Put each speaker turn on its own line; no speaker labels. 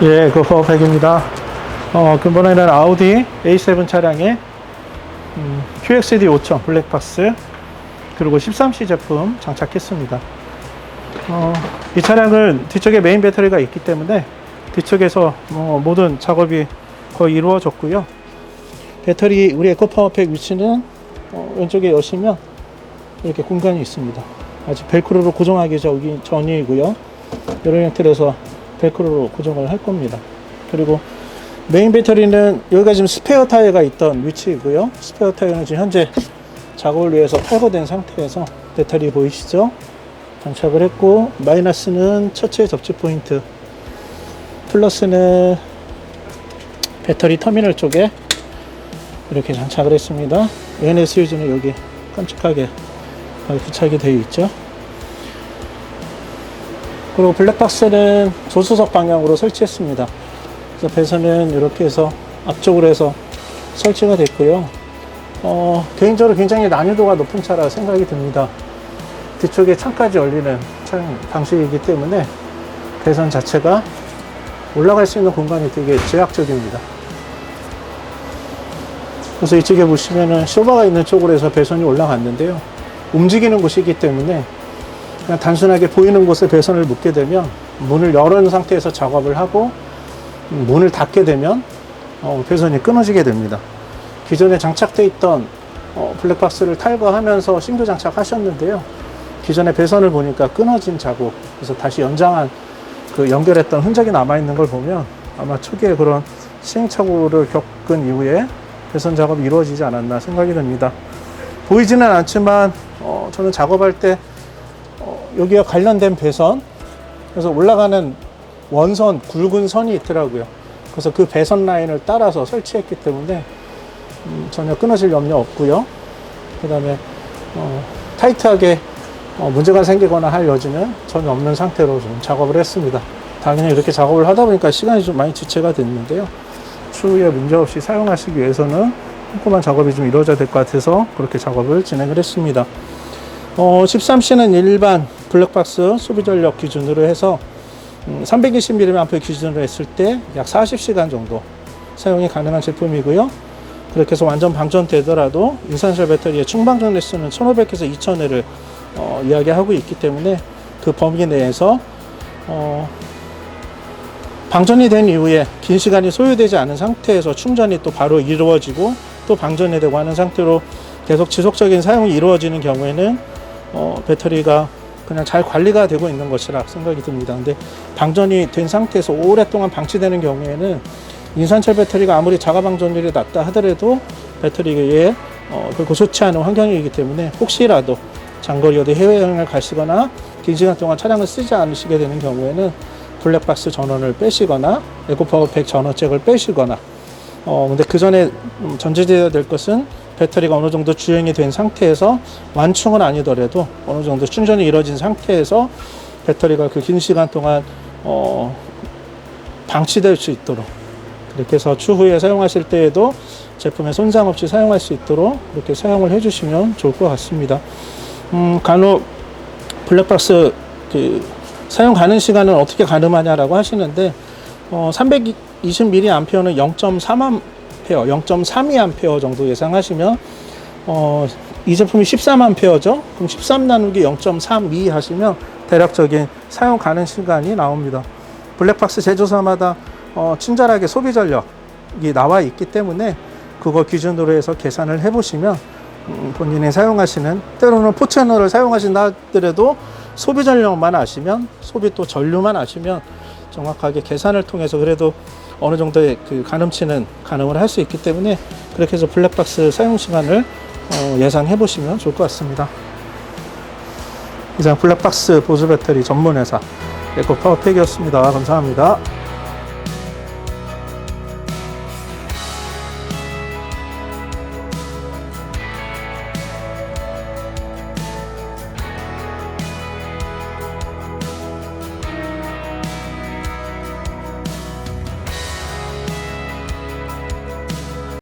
예, 그 파워팩입니다. 근본에는 아우디 A7 차량에 QXD 5000 블랙박스 그리고 13C 제품 장착했습니다. 이 차량은 뒤쪽에 메인 배터리가 있기 때문에 뒤쪽에서 모든 작업이 거의 이루어졌고요. 배터리 우리 에코파워팩 위치는 왼쪽에 여시면 이렇게 공간이 있습니다. 아직 벨크로로 고정하기 전이고요. 이런 형태로 해서 벨크로로 고정을 할 겁니다. 그리고 메인 배터리는 여기가 지금 스페어 타이어가 있던 위치이고요. 스페어 타이어는 지금 현재 작업을 위해서 탈거된 상태에서 배터리 보이시죠? 장착을 했고, 마이너스는 처치의 접지 포인트, 플러스는 배터리 터미널 쪽에 이렇게 장착을 했습니다. ENS 휴지는 여기 깜찍하게 부착이 되어 있죠. 그리고 블랙박스는 조수석 방향으로 설치했습니다. 그래서 배선은 이렇게 해서 앞쪽으로 해서 설치가 됐고요. 개인적으로 굉장히 난이도가 높은 차라 생각이 듭니다. 뒤쪽에 창까지 열리는 차량 방식이기 때문에 배선 자체가 올라갈 수 있는 공간이 되게 제약적입니다. 그래서 이쪽에 보시면은 쇼바가 있는 쪽으로 해서 배선이 올라갔는데요. 움직이는 곳이기 때문에 그냥 단순하게 보이는 곳에 배선을 묶게 되면 문을 열은 상태에서 작업을 하고 문을 닫게 되면 배선이 끊어지게 됩니다. 기존에 장착되어 있던 블랙박스를 탈거하면서 신규 장착하셨는데요. 기존에 배선을 보니까 끊어진 자국, 그래서 다시 연장한 그 연결했던 흔적이 남아있는 걸 보면 아마 초기에 그런 시행착오를 겪은 이후에 배선 작업이 이루어지지 않았나 생각이 듭니다. 보이지는 않지만 저는 작업할 때 여기와 관련된 배선, 그래서 올라가는 원선, 굵은 선이 있더라고요. 그래서 그 배선 라인을 따라서 설치했기 때문에 전혀 끊어질 염려 없고요. 그 다음에 타이트하게 문제가 생기거나 할 여지는 전혀 없는 상태로 좀 작업을 했습니다. 당연히 이렇게 작업을 하다 보니까 시간이 좀 많이 지체가 됐는데요. 추후에 문제없이 사용하시기 위해서는 꼼꼼한 작업이 좀 이루어져야 될 것 같아서 그렇게 작업을 진행을 했습니다. 13C는 일반 블랙박스 소비전력 기준으로 해서 320mAh 기준으로 했을 때 약 40시간 정도 사용이 가능한 제품이고요. 그렇게 해서 완전 방전되더라도 인산철 배터리의 충방전 횟수는 1500에서 2000회를 이야기하고 있기 때문에 그 범위 내에서 방전이 된 이후에 긴 시간이 소요되지 않은 상태에서 충전이 또 바로 이루어지고 또 방전이 되고 하는 상태로 계속 지속적인 사용이 이루어지는 경우에는 배터리가 그냥 잘 관리가 되고 있는 것이라 생각이 듭니다. 근데 방전이 된 상태에서 오랫동안 방치되는 경우에는 인산철 배터리가 아무리 자가 방전율이 낮다 하더라도 배터리에 결코 좋지 않은 환경이기 때문에 혹시라도 장거리 어디 해외여행을 가시거나 긴 시간 동안 차량을 쓰지 않으시게 되는 경우에는 블랙박스 전원을 빼시거나 에코파워팩 전원잭을 빼시거나 근데 그 전에 전제되어야 될 것은 배터리가 어느 정도 주행이 된 상태에서 완충은 아니더라도 어느 정도 충전이 이루어진 상태에서 배터리가 그 긴 시간 동안 방치될 수 있도록 그렇게 해서 추후에 사용하실 때에도 제품에 손상 없이 사용할 수 있도록 그렇게 사용을 해주시면 좋을 것 같습니다. 간혹 블랙박스 사용 가능 시간은 어떻게 가늠하냐라고 하시는데 320mAh는 0.3A, 0.32A 정도 예상하시면 이 제품이 13A죠. 그럼 13 나누기 0.32 하시면 대략적인 사용 가능 시간이 나옵니다. 블랙박스 제조사마다 친절하게 소비 전력이 나와 있기 때문에 그거 기준으로 해서 계산을 해보시면 본인이 사용하시는, 때로는 포채널을 사용하신다 하더라도 소비 전력만 아시면, 소비 또 전류만 아시면 정확하게 계산을 통해서 그래도 어느 정도의 그 가늠치는 가늠을 할 수 있기 때문에 그렇게 해서 블랙박스 사용 시간을 예상해 보시면 좋을 것 같습니다. 이상 블랙박스 보조 배터리 전문 회사 에코파워팩이었습니다. 감사합니다.